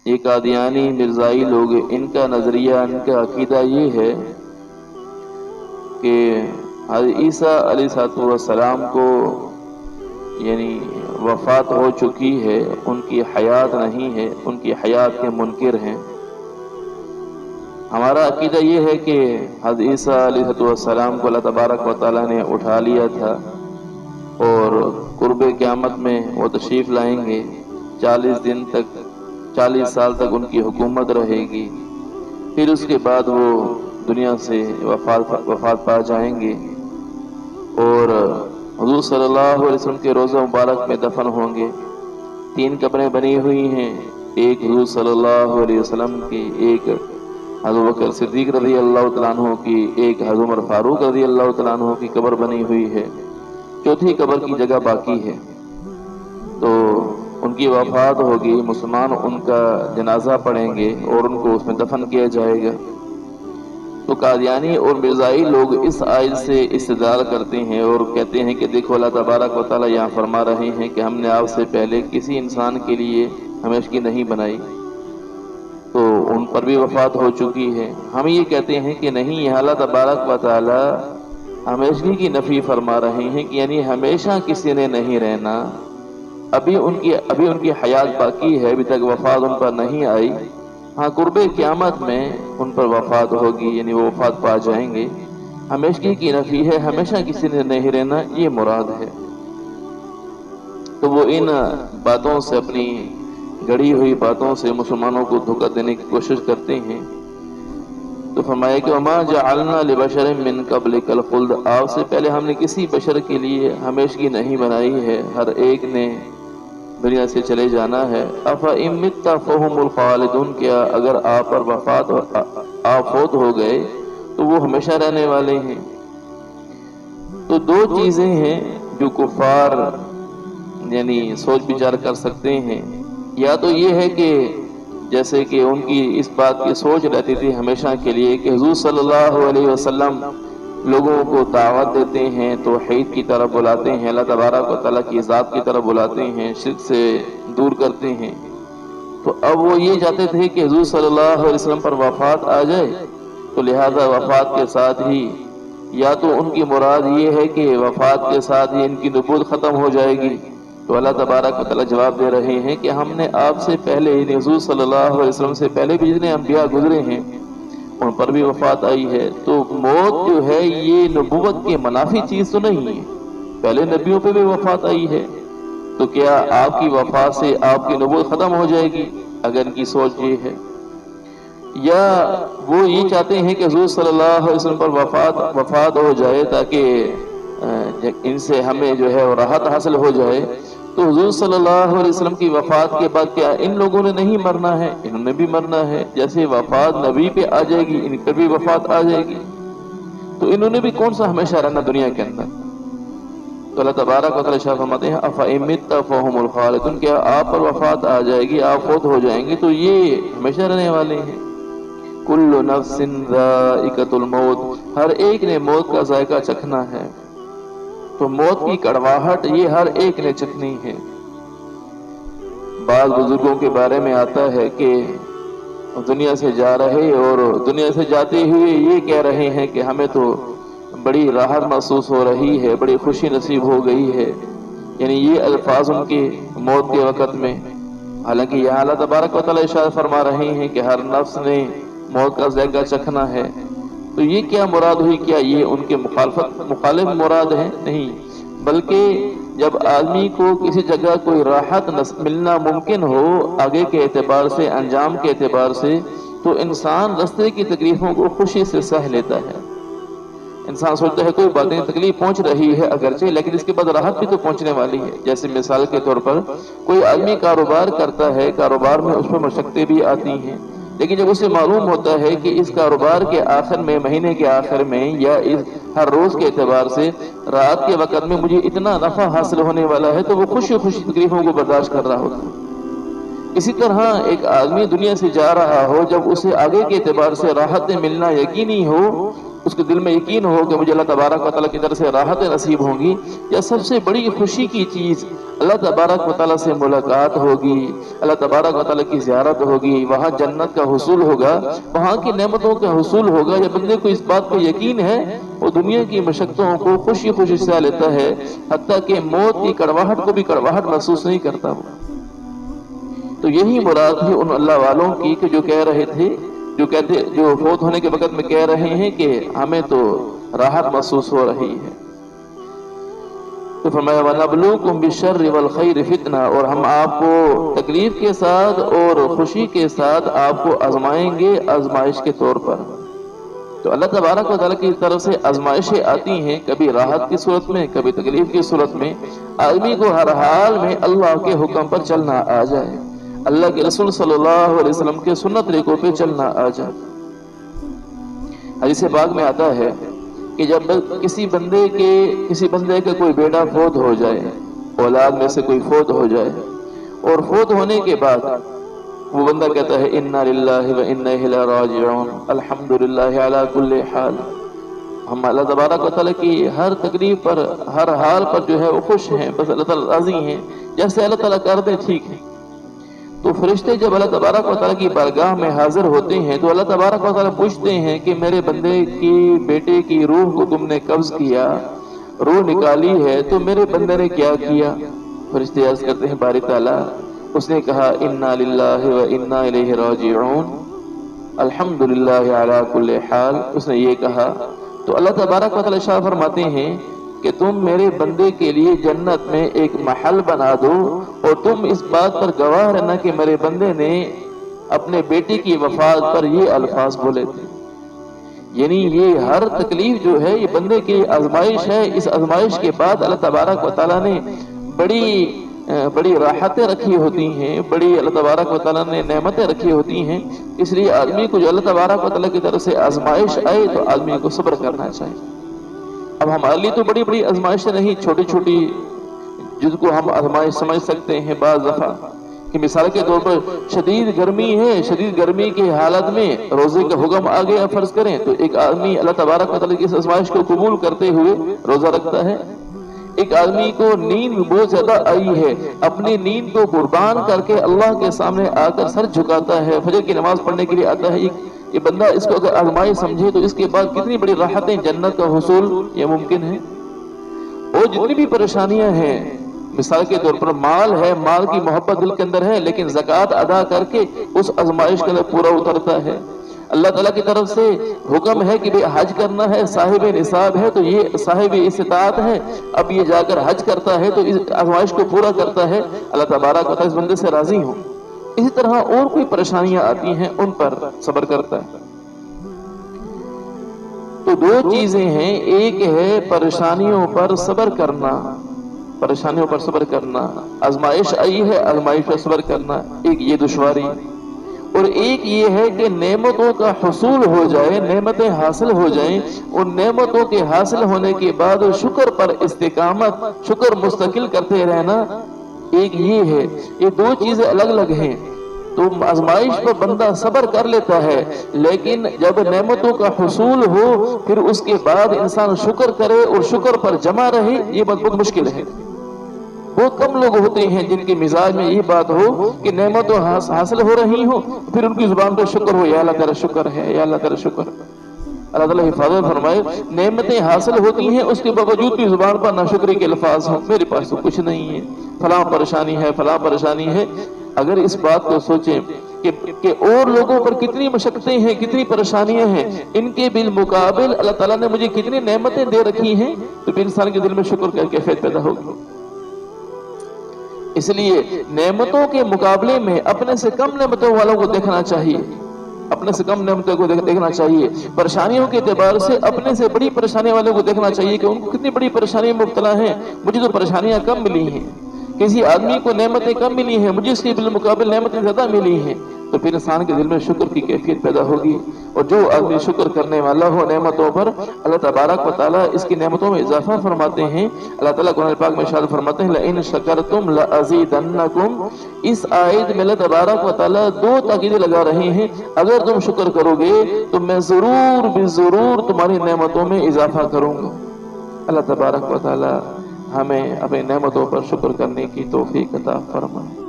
یہ قادیانی مرزائی لوگ، ان کا نظریہ، ان کا عقیدہ یہ ہے کہ حضرت عیسیٰ علیہ السلام کو یعنی وفات ہو چکی ہے، ان کی حیات نہیں ہے، ان کی حیات کے منکر ہیں۔ ہمارا عقیدہ یہ ہے کہ حضرت عیسیٰ علیہ السلام کو اللہ تبارک و تعالیٰ نے اٹھا لیا تھا اور قرب قیامت میں وہ تشریف لائیں گے، 40 سال تک ان کی حکومت رہے گی، پھر اس کے بعد وہ دنیا سے وفات پا جائیں گے اور حضور صلی اللہ علیہ وسلم کے روضہ مبارک میں دفن ہوں گے۔ 3 قبریں بنی ہوئی ہیں، ایک حضور صلی اللہ علیہ وسلم کی، ایک حضرت بکر صدیق رضی اللہ تعالیٰ عنہ کی، ایک حضرت عمر فاروق رضی اللہ تعالیٰ عنہ کی قبر بنی ہوئی ہے، 4تھی قبر کی جگہ باقی ہے۔ تو ان کی وفات ہوگی، مسلمان ان کا جنازہ پڑھیں گے اور ان کو اس میں دفن کیا جائے گا۔ تو قادیانی اور مرزائی لوگ اس آیت سے استدلال کرتے ہیں اور کہتے ہیں کہ دیکھو اللہ تبارک و تعالیٰ یہاں فرما رہے ہیں کہ ہم نے آپ سے پہلے کسی انسان کے لیے ہمیشگی نہیں بنائی، تو ان پر بھی وفات ہو چکی ہے۔ ہم یہ کہتے ہیں کہ نہیں، یہ اللہ تبارک و تعالیٰ ہمیشگی کی نفی فرما رہے ہیں کہ یعنی ہمیشہ کسی نے نہیں رہنا، ابھی ان کی حیات باقی ہے، ابھی تک وفات ان پر نہیں آئی، ہاں قرب قیامت میں ان پر وفات ہوگی، یعنی وہ وفات پا جائیں گے۔ ہمیشگی کی نفی ہے، ہمیشہ کسی نے نہیں رہنا، یہ مراد ہے۔ تو وہ ان باتوں سے، اپنی گڑھی ہوئی باتوں سے مسلمانوں کو دھوکہ دینے کی کوشش کرتے ہیں۔ تو فرمایا کہ وما جعلنا لبشر من قبلک الخلد، آپ سے پہلے ہم نے کسی بشر کے لیے ہمیشگی نہیں بنائی ہے، ہر ایک نے دنیا سے چلے جانا ہے۔ افإن مت فهم الخالدون، کیا اگر آپ پر آپ فوت ہو گئے تو وہ ہمیشہ رہنے والے ہیں۔ تو 2 چیزیں ہیں جو کفار یعنی سوچ بچار کر سکتے ہیں، یا تو یہ ہے کہ جیسے کہ ان کی اس بات کی سوچ رہتی تھی ہمیشہ کے لیے کہ حضور صلی اللہ علیہ وسلم لوگوں کو دعوت دیتے ہیں، توحید کی طرف بلاتے ہیں، اللہ تبارک و تعالیٰ کی ذات کی طرف بلاتے ہیں، شرک سے دور کرتے ہیں۔ تو اب وہ یہ چاہتے تھے کہ حضور صلی اللہ علیہ وسلم پر وفات آ جائے، تو لہذا وفات کے ساتھ ہی، یا تو ان کی مراد یہ ہے کہ وفات کے ساتھ ہی ان کی نبوت ختم ہو جائے گی۔ تو اللہ تبارک و تعالیٰ جواب دے رہے ہیں کہ ہم نے آپ سے پہلے، یعنی حضور صلی اللہ علیہ وسلم سے پہلے بھی جتنے انبیاء گزرے ہیں ان پر بھی وفات آئی ہے۔ تو موت جو ہے یہ نبوت کے منافی چیز تو نہیں ہے، پہلے نبیوں پہ بھی وفات آئی ہے، تو کیا آپ کی وفات سے آپ کی نبوت ختم ہو جائے گی؟ اگر ان کی سوچ یہ ہے، یا وہ یہ چاہتے ہیں کہ حضور صلی اللہ علیہ وسلم پر وفات ہو جائے تاکہ ان سے ہمیں جو ہے راحت حاصل ہو جائے۔ تو حضور صلی اللہ علیہ وسلم کی وفات کے بعد کیا ان لوگوں نے نہیں مرنا ہے؟ انہوں نے بھی مرنا ہے، جیسے وفات نبی پہ آ جائے گی ان پہ بھی وفات آ جائے گی، تو انہوں نے بھی کون سا ہمیشہ رہنا دنیا کے اندر؟ تو اللہ تبارک و تعالیٰ شاہ فرماتے ہیں افإن مت فهم الخالدون، کیا آپ پر وفات آ جائے گی، آپ فوت ہو جائیں گے تو یہ ہمیشہ رہنے والے ہیں۔ کل نفس ذائقۃ الموت، ہر ایک نے موت کا ذائقہ چکھنا ہے، تو موت کی کڑواہٹ یہ ہر ایک نے چکھنی ہے۔ بعض بزرگوں کے بارے میں آتا ہے کہ دنیا سے جا رہے اور دنیا سے جاتے ہوئے یہ کہہ رہے ہیں کہ ہمیں تو بڑی راحت محسوس ہو رہی ہے، بڑی خوشی نصیب ہو گئی ہے، یعنی یہ الفاظ ان کے موت کے وقت میں۔ حالانکہ یہاں اللہ تبارک و تعالیٰ ارشاد فرما رہے ہیں کہ ہر نفس نے موت کا ذائقہ چکھنا ہے، تو یہ کیا مراد ہوئی؟ کیا یہ ان کے مخالف مراد ہے؟ نہیں، بلکہ جب آدمی کو کسی جگہ کوئی راحت ملنا ممکن ہو آگے کے اعتبار سے، انجام کے اعتبار سے، تو انسان راستے کی تکلیفوں کو خوشی سے سہ لیتا ہے۔ انسان سوچتا ہے کوئی بات نہیں، تکلیف پہنچ رہی ہے اگرچہ، لیکن اس کے بعد راحت بھی تو پہنچنے والی ہے۔ جیسے مثال کے طور پر کوئی آدمی کاروبار کرتا ہے، کاروبار میں اس پر مشقتیں بھی آتی ہیں، لیکن جب اسے معلوم ہوتا ہے کہ اس کاروبار کے آخر میں، مہینے کے آخر میں، یا ہر روز کے اعتبار سے رات کے وقت میں مجھے اتنا نفع حاصل ہونے والا ہے، تو وہ خوشی خوشی تکلیفوں کو برداشت کر رہا ہوتا ہے۔ اسی طرح ایک آدمی دنیا سے جا رہا ہو، جب اسے آگے کے اعتبار سے راحت ملنا یقینی ہو، اس کے دل میں یقین ہو کہ مجھے اللہ تبارک و تعالیٰ کی طرف سے راحت نصیب ہوں گی، یا سب سے بڑی خوشی کی چیز اللہ تبارک و تعالیٰ سے ملاقات ہوگی، اللہ تبارک و تعالیٰ کی زیارت ہوگی، وہاں جنت کا حصول ہوگا، وہاں کی نعمتوں کا حصول ہوگا، یا بندے کو اس بات پہ یقین ہے وہ دنیا کی مشقتوں کو خوشی خوشی سے لیتا ہے، حتیٰ کہ موت کی کڑواہٹ کو بھی کڑواہٹ محسوس نہیں کرتا وہ۔ تو یہی مراد ہے ان اللہ والوں کی کہ جو کہہ رہے تھے، جو فوت ہونے کے وقت میں کہہ رہے ہیں کہ ہمیں تو راحت محسوس ہو رہی ہے۔ تو فرمایا وَنَبْلُوكُمْ بِالشَّرِّ وَالْخَيْرِ فِتْنَةً، اور ہم آپ کو تکلیف کے ساتھ اور خوشی کے ساتھ آپ کو آزمائیں گے آزمائش کے طور پر۔ تو اللہ تبارک و تعالیٰ کی طرف سے آزمائشیں آتی ہیں، کبھی راحت کی صورت میں، کبھی تکلیف کی صورت میں۔ آدمی کو ہر حال میں اللہ کے حکم پر چلنا آ جائے، اللہ کے رسول صلی اللہ علیہ وسلم کے سنت طریقوں پہ چلنا آ جائے۔ حدیث پاک میں آتا ہے کہ جب کسی بندے کا کوئی بیٹا فوت ہو جائے، اولاد میں سے کوئی فوت ہو جائے، اور فوت ہونے کے بعد وہ بندہ کہتا ہے انا للہ و انا الیہ راجعون، الحمدللہ علی کل حال۔ ہم اللہ تبارک و تعالیٰ کی ہر تکلیف پر، ہر حال پر جو ہے وہ خوش ہیں، بس اللہ تعالیٰ راضی ہیں، جیسے اللہ تعالیٰ کر دے ٹھیک ہے۔ تو فرشتے جب اللہ تبارک و تعالیٰ کی بارگاہ میں حاضر ہوتے ہیں تو اللہ تبارک و تعالیٰ پوچھتے ہیں کہ میرے بندے کی بیٹے کی روح کو تم نے قبض کیا، روح نکالی ہے، تو میرے بندے نے کیا کیا؟ فرشتے عرض کرتے ہیں باری تعالیٰ اس نے کہا انا للہ و انا الیہ راجعون، الحمدللہ علی کل حال، اس نے یہ کہا۔ تو اللہ تبارک و تعالیٰ ارشاد فرماتے ہیں کہ تم میرے بندے کے لیے جنت میں ایک محل بنا دو، اور تم اس بات پر گواہ رہنا کہ میرے بندے نے اپنے بیٹے کی وفات پر یہ الفاظ بولے تھے۔ یعنی یہ ہر تکلیف جو ہے یہ بندے کی آزمائش ہے، اس آزمائش کے بعد اللہ تبارک و تعالیٰ نے بڑی راحتیں رکھی ہوتی ہیں، بڑی اللہ تبارک و تعالیٰ نے نعمتیں رکھی ہوتی ہیں۔ اس لیے آدمی کو جو اللہ تبارک و تعالیٰ کی طرف سے آزمائش آئے تو آدمی کو صبر کرنا چاہیے۔ اب ہمارے لیے تو بڑی بڑی آزمائشیں نہیں، چھوٹی چھوٹی جس کو ہم آزمائش سمجھ سکتے ہیں بعض دفعہ، کہ مثال کے طور پر شدید گرمی ہے، شدید گرمی کی حالت میں روزے کا حکم آ گیا فرض کریں، تو ایک آدمی اللہ تبارک و تعالیٰ کی اس آزمائش کو قبول کرتے ہوئے روزہ رکھتا ہے۔ ایک آدمی کو نیند بہت زیادہ آئی ہے، اپنی نیند کو قربان کر کے اللہ کے سامنے آ کر سر جھکاتا ہے، فجر کی نماز پڑھنے کے لیے آتا ہے۔ یہ بندہ اس کو اگر آزمائش سمجھے تو اس کے بعد کتنی بڑی راحتیں، جنت کا حصول یہ ممکن ہے۔ اور جتنی بھی پریشانیاں ہیں، مثال کے طور پر مال ہے، مال کی محبت دل کے اندر ہے، لیکن زکوٰۃ ادا کر کے اس آزمائش کے اندر پورا اترتا ہے۔ اللہ تعالیٰ کی طرف سے حکم ہے کہ حج کرنا ہے، صاحب نصاب ہے تو یہ صاحب استطاعت ہے، اب یہ جا کر حج کرتا ہے تو اس آزمائش کو پورا کرتا ہے، اللہ تبارک و تعالیٰ اس بندے سے راضی ہوں۔ اسی طرح اور کوئی پریشانیاں آتی ہیں ان پر صبر کرتا ہے۔ تو دو چیزیں ہیں، ایک ہے پریشانیوں پر صبر کرنا، پریشانیوں پر صبر کرنا، آزمائش آئی ہے آزمائش پر صبر کرنا، ایک یہ دشواری، اور ایک یہ ہے کہ نعمتوں کا حصول ہو جائے، نعمتیں حاصل ہو جائیں، ان نعمتوں کے حاصل ہونے کے بعد شکر پر استقامت، شکر مستقل کرتے رہنا، ایک یہ ہے۔ یہ دو چیزیں الگ الگ ہیں۔ تو آزمائش پر بندہ صبر کر لیتا ہے، لیکن جب نعمتوں کا حصول ہو پھر اس کے بعد انسان شکر کرے اور شکر پر جمع رہے، یہ بہت مشکل ہے۔ بہت کم لوگ ہوتے ہیں جن کے مزاج میں یہ بات ہو کہ نعمتوں حاصل ہو رہی ہو پھر ان کی زبان پر شکر ہو، یا اللہ تیرا شکر ہے، یا اللہ تیرا شکر۔ اللہ تعالیٰ حفاظت فرمائے، نعمتیں حاصل ہوتی ہیں اس کے باوجود بھی زبان پر ناشکری کے الفاظ ہوں، میرے پاس تو کچھ نہیں ہے، فلاں پریشانی ہے، فلاں پریشانی ہے۔ اگر اس بات کو سوچیں کہ اور لوگوں پر کتنی مشقتیں ہیں، کتنی پریشانیاں ہیں، ان کے بالمقابل اللہ تعالیٰ نے مجھے کتنی نعمتیں دے رکھی ہیں، تو پھر انسان کے دل میں شکر کا کیفیت پیدا ہوگی۔ اس لیے نعمتوں کے مقابلے میں اپنے سے کم نعمتوں والوں کو دیکھنا چاہیے، اپنے سے کم نعمتوں کو دیکھنا چاہیے۔ پریشانیوں کے اعتبار سے اپنے سے بڑی پریشانی والوں کو دیکھنا چاہیے کہ ان کو کتنی بڑی پریشانی میں مبتلا ہیں، مجھے تو پریشانیاں کم ملی ہیں۔ کسی آدمی کو نعمتیں کم ملی ہیں، مجھے اس کے بالمقابل نعمتیں زیادہ ملی ہیں، تو پھر انسان کے دل میں شکر کی کیفیت پیدا ہوگی۔ اور جو آدمی شکر کرنے والا ہو نعمتوں پر، اللہ تبارک و تعالیٰ اس کی نعمتوں میں اضافہ فرماتے ہیں۔ اللہ تعالیٰ قرآن پاک میں ارشاد فرماتے ہیں لَإِن شَكَرْتُمْ لَأَزِيدَنَّكُمْ۔ اس آیت میں اللہ تبارک و تعالیٰ دو تاکیدیں لگا رہے ہیں، اگر تم شکر کرو گے تو میں ضرور بضرور تمہاری نعمتوں میں اضافہ کروں گا۔ اللہ تبارک و تعالیٰ ہمیں اپنی نعمتوں پر شکر کرنے کی توفیق عطا فرمائے۔